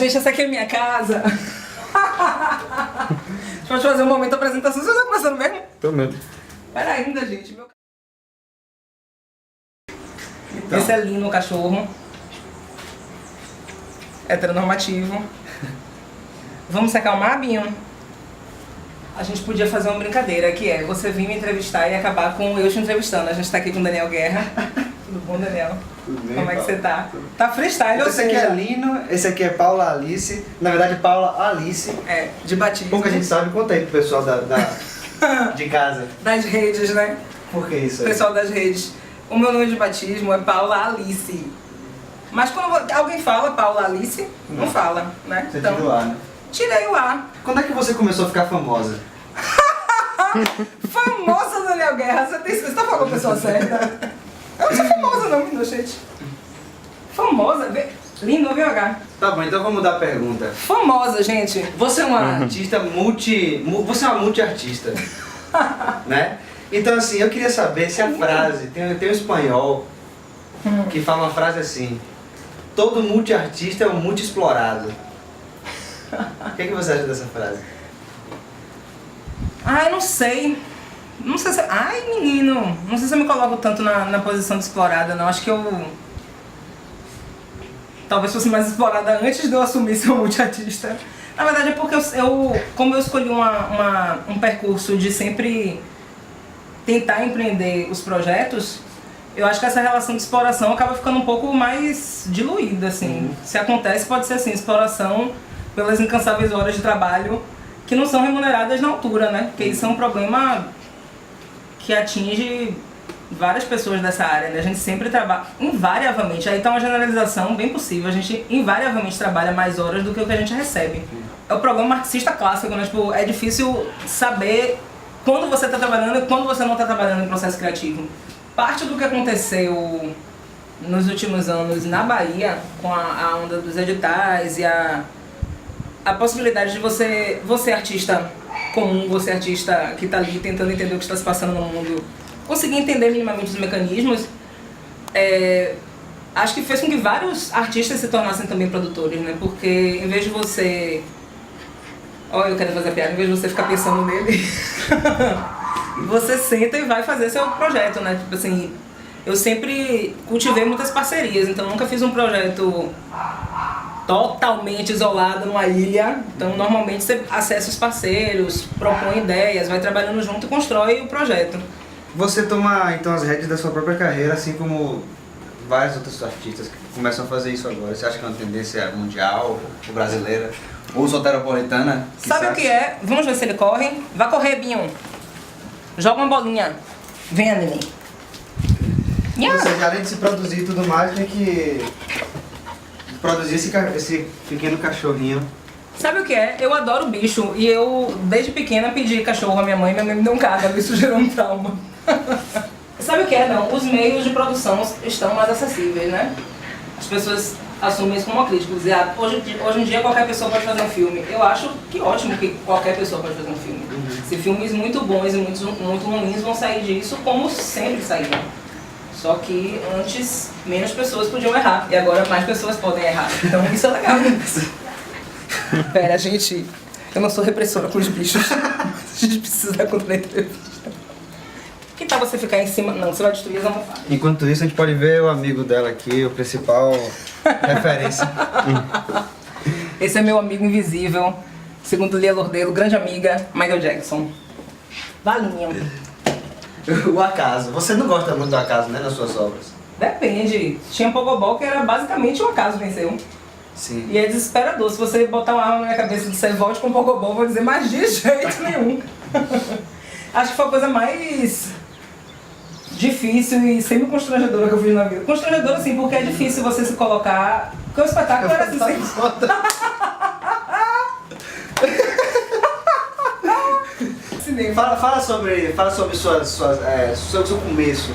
Gente, essa aqui é minha casa. Deixa eu fazer um momento de apresentação. Você tá começando mesmo? Tô mesmo. Pera ainda, gente. Meu... Então. Esse é lindo, o cachorro. Heteronormativo. Vamos se acalmar, Binho? A gente podia fazer uma brincadeira, que é você vir me entrevistar e acabar com eu te entrevistando. A gente tá aqui com o Daniel Guerra. Tudo bom, Daniel? Tudo bem, Como é que Paula? você tá? Tá freestyle, ou Esse aqui seja... é Lino, esse aqui é Paula Alice. Na verdade, Paula Alice. É, de batismo. Pouca gente sabe, conta aí pro pessoal de casa. Das redes, né? Por que isso aí? Pessoal das redes. O meu nome de batismo é Paula Alice. Mas quando alguém fala Paula Alice, não fala, né? Você tirou o ar, né? Tirei o ar. Quando é que você começou a ficar famosa? Famosa, Daniel Guerra. Você tá falando com a pessoa certa? Eu não sou famosa não, menino, gente. Famosa? Lindo, viu, H? Tá bom, então vamos mudar a pergunta. Famosa, gente. Você é uma artista você é uma multiartista, né? Então assim, eu queria saber se a frase, tem um espanhol que fala uma frase assim: todo multiartista é um multi-explorado. O que você acha dessa frase? Ai, não sei. Não sei se... Ai, menino. Não sei se eu me coloco tanto na posição de explorada, não. Acho que eu... Talvez fosse mais explorada antes de eu assumir ser um multiartista. Na verdade é porque como eu escolhi um percurso de sempre tentar empreender os projetos, eu acho que essa relação de exploração acaba ficando um pouco mais diluída, assim. Se acontece, pode ser assim, exploração pelas incansáveis horas de trabalho que não são remuneradas na altura, né? Porque isso é um problema que atinge várias pessoas dessa área, né? A gente sempre trabalha, invariavelmente, aí tá uma generalização bem possível, a gente invariavelmente trabalha mais horas do que o que a gente recebe. É o problema marxista clássico, né? Tipo, é difícil saber quando você tá trabalhando e quando você não tá trabalhando em processo criativo. Parte do que aconteceu nos últimos anos na Bahia, com a onda dos editais e a possibilidade de você artista comum, você artista que está ali tentando entender o que está se passando no mundo, conseguir entender minimamente os mecanismos, acho que fez com que vários artistas se tornassem também produtores, né? Porque em vez de você... Olha, eu quero fazer a piada, em vez de você ficar pensando nele, você senta e vai fazer seu projeto, né? Tipo assim, eu sempre cultivei muitas parcerias, então nunca fiz um projeto totalmente isolado numa ilha. Então normalmente você acessa os parceiros, propõe ideias, vai trabalhando junto e constrói o projeto. Você toma então as rédeas da sua própria carreira, assim como vários outros artistas que começam a fazer isso agora. Você acha que é uma tendência mundial, ou brasileira, ou soteropolitana? Sabe o que é? Vamos ver se ele corre. Vai correr, Binho. Joga uma bolinha. Venha, neném. Ou seja, além de se produzir e tudo mais, tem que produzir esse pequeno cachorrinho. Sabe o que é? Eu adoro bicho e eu, desde pequena, pedi cachorro à minha mãe me deu um cara, isso gerou um trauma. Sabe o que é? Não, os meios de produção estão mais acessíveis, né? As pessoas assumem isso como uma crítica, dizer, hoje em dia qualquer pessoa pode fazer um filme. Eu acho que ótimo que qualquer pessoa pode fazer um filme. Se filmes muito bons e muito ruins vão sair disso, como sempre saíram. Só que antes menos pessoas podiam errar e agora mais pessoas podem errar. Então isso é legal. Pera, gente, eu não sou repressora com os bichos. A gente precisa contra a entrevista. Que tal você ficar em cima? Não, você vai destruir as almofadas. Enquanto isso, a gente pode ver o amigo dela aqui, o principal referência. Esse é meu amigo invisível, segundo Lia Lordelo, grande amiga, Michael Jackson. Valinho. O acaso. Você não gosta muito do acaso, né, nas suas obras? Depende. Tinha Pogobol que era basicamente um acaso venceu. Sim. E é desesperador. Se você botar uma arma na minha cabeça e disser volte com Pogobol, eu vou dizer, mas de jeito nenhum. Acho que foi a coisa mais difícil e sempre constrangedora que eu fiz na vida. Constrangedora sim, porque é difícil você se colocar... Porque o espetáculo era assim, Fala sobre seu começo.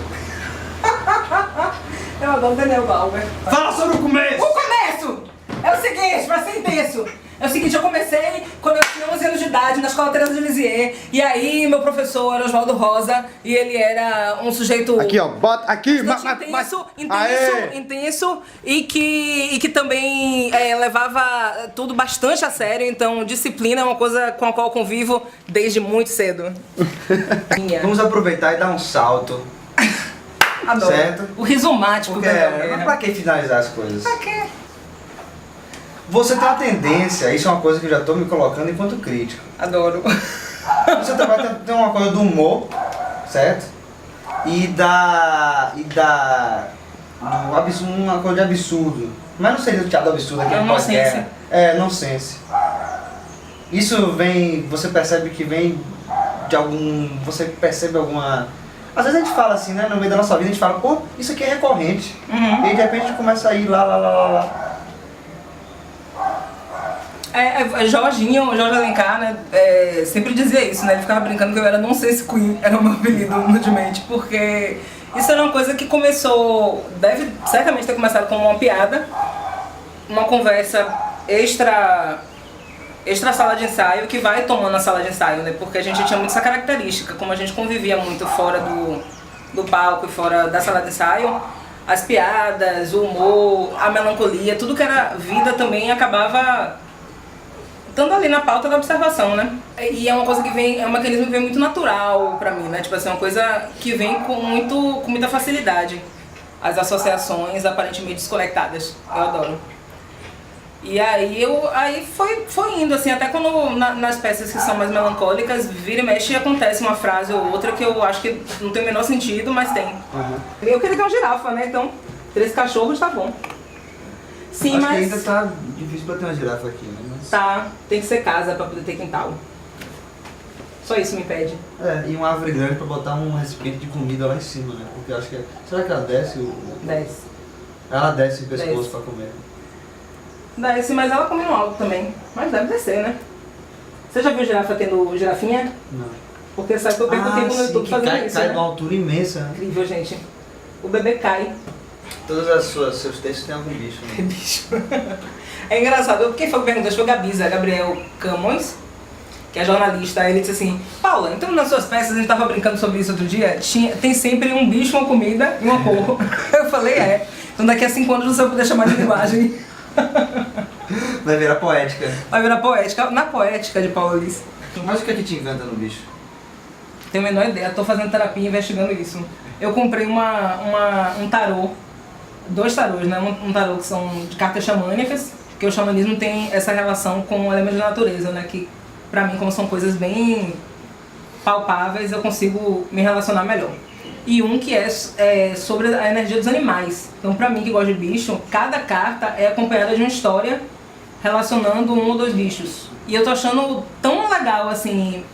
Eu adoro Daniel Glauber. Fala sobre o começo! O começo! É o seguinte, pra ser intenso. É o seguinte, eu comecei quando eu tinha 11 anos de idade. contabilidade na Escola Teresa de Lisieux. E aí, meu professor era Oswaldo Rosa, e ele era um sujeito... Aqui, ó, bota aqui, intenso, e que também levava tudo bastante a sério. Então, disciplina é uma coisa com a qual eu convivo desde muito cedo. Vamos aproveitar e dar um salto. Adoro. Certo? O rizomático. Porque, mas pra que finalizar as coisas? Pra quê? Você tem uma tendência, isso é uma coisa que eu já tô me colocando enquanto crítico. Adoro. Você também tem uma coisa do humor, certo? Uma coisa de absurdo. Mas não seria o teatro absurdo aqui. É o nonsense. Nonsense. Isso vem, você percebe que vem de algum, você percebe alguma... Às vezes a gente fala assim, né, no meio da nossa vida a gente fala, pô, isso aqui é recorrente. Uhum. E aí de repente a gente começa a ir lá. Jorge Alencar, né, sempre dizia isso, né, ele ficava brincando que eu era Nonsense Queen, era o meu apelido humildemente, porque isso era uma coisa que começou, deve certamente ter começado como uma piada, uma conversa extra sala de ensaio, que vai tomando a sala de ensaio, né, porque a gente tinha muito essa característica, como a gente convivia muito fora do palco e fora da sala de ensaio, as piadas, o humor, a melancolia, tudo que era vida também acabava estando ali na pauta da observação, né? E é uma coisa que vem, é um mecanismo que vem muito natural pra mim, né? Tipo assim, uma coisa que vem com muita facilidade. As associações aparentemente desconectadas. Eu adoro. E aí foi indo, assim, até quando nas peças que são mais melancólicas, vira e mexe e acontece uma frase ou outra que eu acho que não tem o menor sentido, mas tem. Uhum. Eu queria ter uma girafa, né? Então, 3 cachorros tá bom. Sim, acho mas... que ainda tá difícil pra ter uma girafa aqui, né? Mas... Tá, tem que ser casa pra poder ter quintal. Só isso me impede. E uma árvore grande pra botar um recipiente de comida lá em cima, né? Porque eu acho que... Será que ela desce o... Desce. Ela desce o pescoço pra comer. Desce, mas ela come no alto também. Mas deve descer, né? Você já viu girafa tendo girafinha? Não. Porque sabe que eu perco tempo no YouTube fazendo isso, cai né? de uma altura imensa, né? Incrível, gente. O bebê cai. Todos seus textos têm algum bicho, né? Bicho. É engraçado. Quem foi que perguntou? Acho que foi a Gabisa, Gabriel Camões, que é jornalista. Ele disse assim, Paula, então nas suas peças, a gente tava brincando sobre isso outro dia, tem sempre um bicho, uma comida e uma cor. Eu falei, então daqui a 5 anos você vai poder chamar de linguagem. Vai virar poética. Vai virar poética, na poética de Paulo Ulisses. Mas o que é que te encanta no bicho? Tenho a menor ideia, tô fazendo terapia investigando isso. Eu comprei um tarô, 2 tarôs, né? Um tarô que são de cartas xamânicas, porque o xamanismo tem essa relação com elementos da natureza, né? Que pra mim, como são coisas bem palpáveis, eu consigo me relacionar melhor. E um que é sobre a energia dos animais. Então, pra mim que gosta de bicho, cada carta é acompanhada de uma história relacionando 1 ou 2 bichos. E eu tô achando tão legal, assim,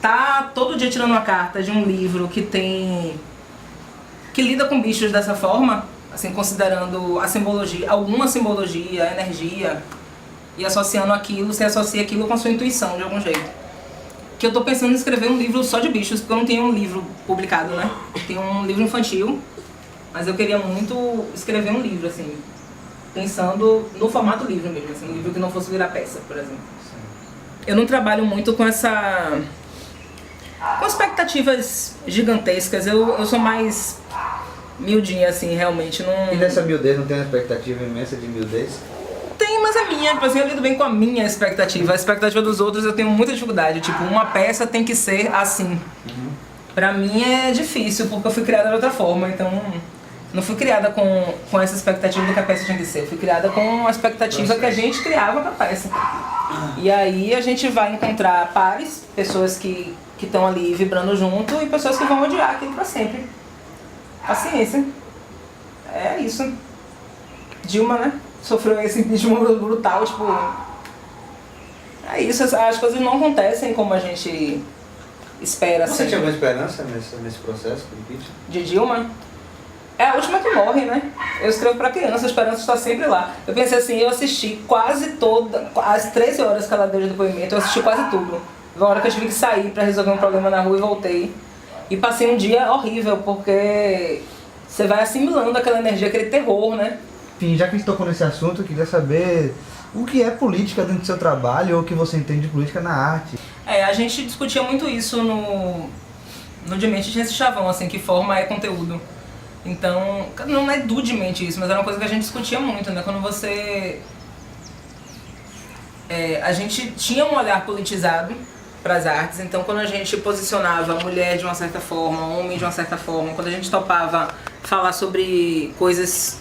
tá todo dia tirando uma carta de um livro que lida com bichos dessa forma, assim, considerando a simbologia, alguma simbologia, a energia, e associando aquilo, você associa aquilo com a sua intuição, de algum jeito. Que eu tô pensando em escrever um livro só de bichos, porque eu não tenho um livro publicado, né? Eu tenho um livro infantil, mas eu queria muito escrever um livro, assim, pensando no formato livro mesmo, assim, um livro que não fosse virar peça, por exemplo. Eu não trabalho muito com com expectativas gigantescas, eu sou mais miudinha, assim, realmente, não... E nessa miudez não tem uma expectativa imensa de miudez? Tem, mas é minha, tipo assim, eu lido bem com a minha expectativa. A expectativa dos outros eu tenho muita dificuldade. Tipo, uma peça tem que ser assim. Uhum. Pra mim é difícil, porque eu fui criada de outra forma, então... Não fui criada com essa expectativa do que a peça tinha que ser. Eu fui criada com a expectativa que a gente criava pra peça. E aí a gente vai encontrar pares, pessoas que estão ali vibrando junto e pessoas que vão odiar aquilo pra sempre. Paciência. É isso. Dilma, né? Sofreu esse impeachment brutal, tipo... É isso, as coisas não acontecem como a gente espera. Você tinha alguma esperança nesse processo do impeachment? De Dilma? É a última que morre, né? Eu escrevo pra criança, a esperança está sempre lá. Eu pensei assim, eu assisti quase toda... As 13 horas que ela deu de depoimento, eu assisti quase tudo. Uma hora que eu tive que sair pra resolver um problema na rua e voltei. E passei um dia horrível, porque você vai assimilando aquela energia, aquele terror, né? Enfim, já que a gente tocou nesse assunto, eu queria saber o que é política dentro do seu trabalho ou o que você entende de política na arte. A gente discutia muito isso no De Mente tinha esse chavão, assim, que forma é conteúdo. Então, não é do De Mente isso, mas era uma coisa que a gente discutia muito, né? Quando você... a gente tinha um olhar politizado para as artes, então quando a gente posicionava a mulher de uma certa forma, homem de uma certa forma, quando a gente topava falar sobre coisas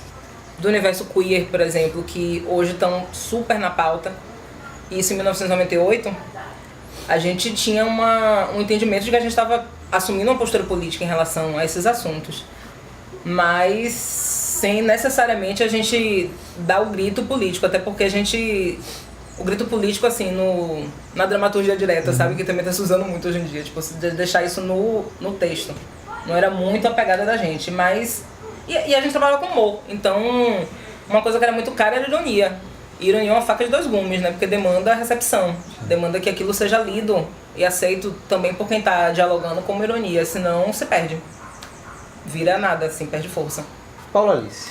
do universo queer, por exemplo, que hoje estão super na pauta, isso em 1998, a gente tinha um entendimento de que a gente estava assumindo uma postura política em relação a esses assuntos, mas sem necessariamente a gente dar o grito político, até porque a gente... O grito político, assim, na dramaturgia direta, sabe? Que também está se usando muito hoje em dia, tipo, de deixar isso no texto. Não era muito a pegada da gente, mas... E a gente trabalhava com humor, então uma coisa que era muito cara era ironia. E ironia é uma faca de dois gumes, né? Porque demanda recepção, demanda que aquilo seja lido e aceito também por quem está dialogando como ironia, senão se perde. Vira nada, assim, perde força. Paula Alice.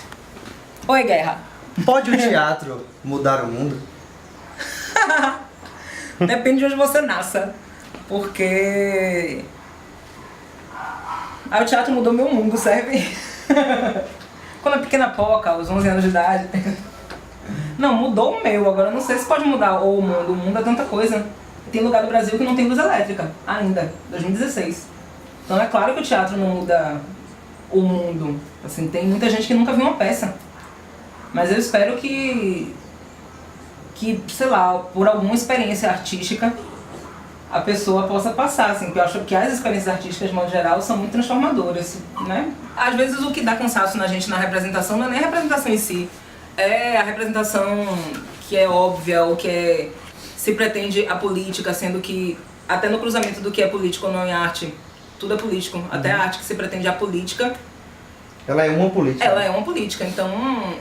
Oi, Guerra. Pode o teatro mudar o mundo? Depende de onde você nasça, porque o teatro mudou meu mundo, serve? Quando a pequena Poca, aos 11 anos de idade, não, mudou o meu, agora não sei se pode mudar o mundo é tanta coisa. Tem lugar do Brasil que não tem luz elétrica, ainda, 2016. Então é claro que o teatro não muda o mundo, assim, tem muita gente que nunca viu uma peça, mas eu espero que, sei lá, por alguma experiência artística, a pessoa possa passar, assim, porque eu acho que as experiências artísticas, de modo geral, são muito transformadoras, né? Às vezes o que dá cansaço na gente na representação não é nem a representação em si, é a representação que é óbvia, ou que se pretende a política, sendo que, até no cruzamento do que é político ou não em arte, tudo é político, até a arte que se pretende a política. Ela é uma política. Ela é uma política, então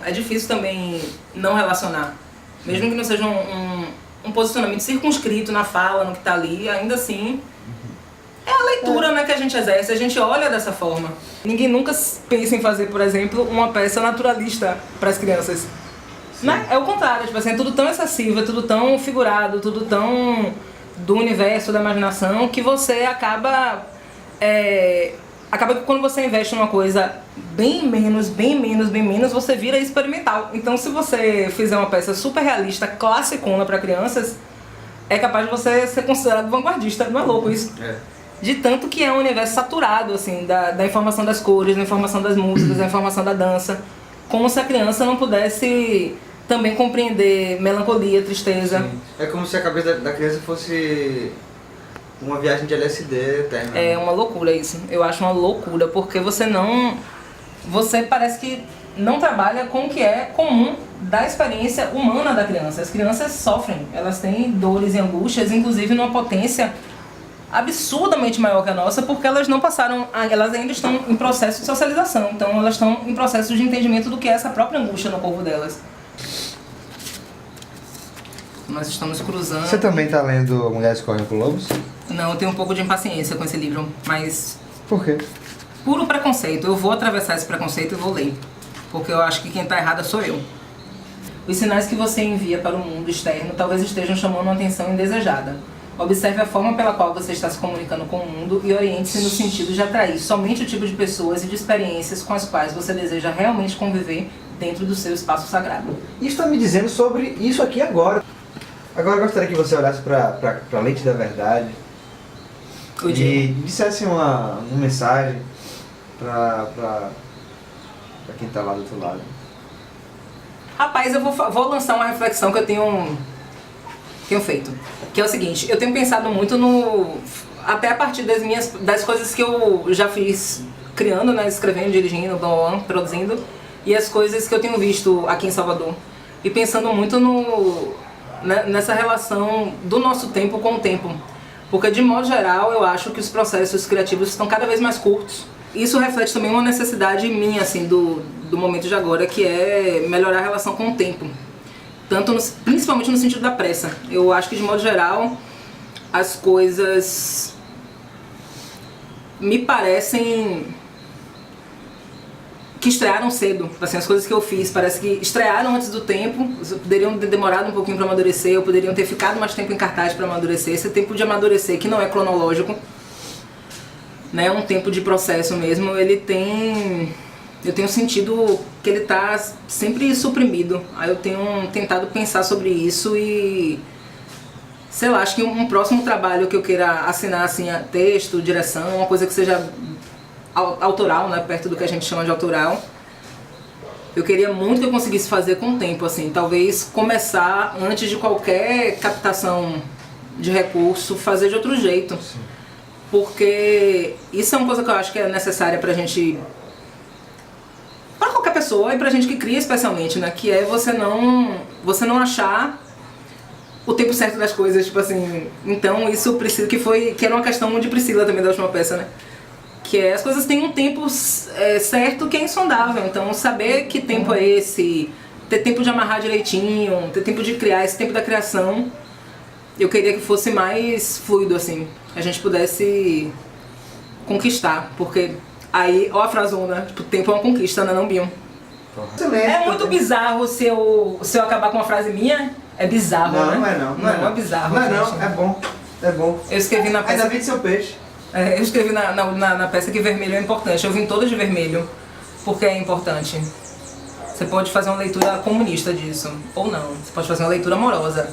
é difícil também não relacionar. Mesmo que não seja um posicionamento circunscrito na fala, no que está ali, ainda assim é a leitura, né, que a gente exerce, a gente olha dessa forma. Ninguém nunca pensa em fazer, por exemplo, uma peça naturalista para as crianças. Né? É o contrário, tipo assim, é tudo tão excessivo, é tudo tão figurado, tudo tão do universo, da imaginação, que você acaba que quando você investe numa coisa bem menos, você vira experimental. Então se você fizer uma peça super realista, classicona para crianças, é capaz de você ser considerado vanguardista, não é louco isso? É. De tanto que é um universo saturado, assim, da informação das cores, da informação das músicas, da informação da dança. Como se a criança não pudesse também compreender melancolia, tristeza. Sim. É como se a cabeça da criança fosse uma viagem de LSD eterna. É uma loucura isso. Eu acho uma loucura, porque você parece que não trabalha com o que é comum da experiência humana da criança. As crianças sofrem, elas têm dores e angústias, inclusive numa potência absurdamente maior que a nossa, porque elas não passaram, elas ainda estão em processo de socialização, então elas estão em processo de entendimento do que é essa própria angústia no corpo delas. Nós estamos cruzando... Você também tá lendo Mulheres Correm com Lobos? Não, eu tenho um pouco de impaciência com esse livro, mas... Por quê? Puro preconceito. Eu vou atravessar esse preconceito e vou ler, porque eu acho que quem tá errada sou eu. Os sinais que você envia para o mundo externo talvez estejam chamando uma atenção indesejada. Observe a forma pela qual você está se comunicando com o mundo e oriente-se no sentido de atrair somente o tipo de pessoas e de experiências com as quais você deseja realmente conviver dentro do seu espaço sagrado. Isso está me dizendo sobre isso aqui agora. Agora eu gostaria que você olhasse para a lente da verdade e dissesse uma mensagem para quem está lá do outro lado. Rapaz, eu vou lançar uma reflexão que eu tenho feito, que é o seguinte: eu tenho pensado muito até a partir das coisas que eu já fiz criando, né, escrevendo, dirigindo, produzindo, e as coisas que eu tenho visto aqui em Salvador, e pensando muito nessa relação do nosso tempo com o tempo, porque de modo geral eu acho que os processos criativos estão cada vez mais curtos. Isso reflete também uma necessidade minha, assim, do momento de agora, que é melhorar a relação com o tempo. Principalmente no sentido da pressa. Eu acho que de modo geral as coisas me parecem que estrearam cedo. Assim, as coisas que eu fiz parece que estrearam antes do tempo, poderiam ter demorado um pouquinho para amadurecer, ou poderiam ter ficado mais tempo em cartaz para amadurecer. Esse tempo de amadurecer, que não é cronológico, né, um tempo de processo mesmo, ele tem... Eu tenho sentido que ele está sempre suprimido. Aí eu tenho tentado pensar sobre isso e... Sei lá, acho que um próximo trabalho que eu queira assinar, assim, texto, direção, uma coisa que seja autoral, né, perto do que a gente chama de autoral, eu queria muito que eu conseguisse fazer com o tempo, assim, talvez começar antes de qualquer captação de recurso, fazer de outro jeito. Sim. Porque isso é uma coisa que eu acho que é necessária pra gente, pra qualquer pessoa e pra gente que cria especialmente, né, que é você não achar o tempo certo das coisas, tipo assim. Então isso Priscila, que era uma questão de Priscila também da última peça, né? Que é, as coisas têm um tempo certo que é insondável. Então saber que tempo é esse, ter tempo de amarrar direitinho, ter tempo de criar, esse tempo da criação, eu queria que fosse mais fluido, assim, a gente pudesse conquistar, porque aí, ó a frasona, tipo, tempo é uma conquista, né, não, Binho? Excelente. É muito bizarro se eu acabar com uma frase minha. É bizarro, Não, né? não é não. Não é bizarro. Não é gente. não, é bom. É bom. Eu escrevi na peça. Ainda vem de seu peixe. Eu escrevi na peça que vermelho é importante. Eu vim toda de vermelho porque é importante. Você pode fazer uma leitura comunista disso, ou não. Você pode fazer uma leitura amorosa.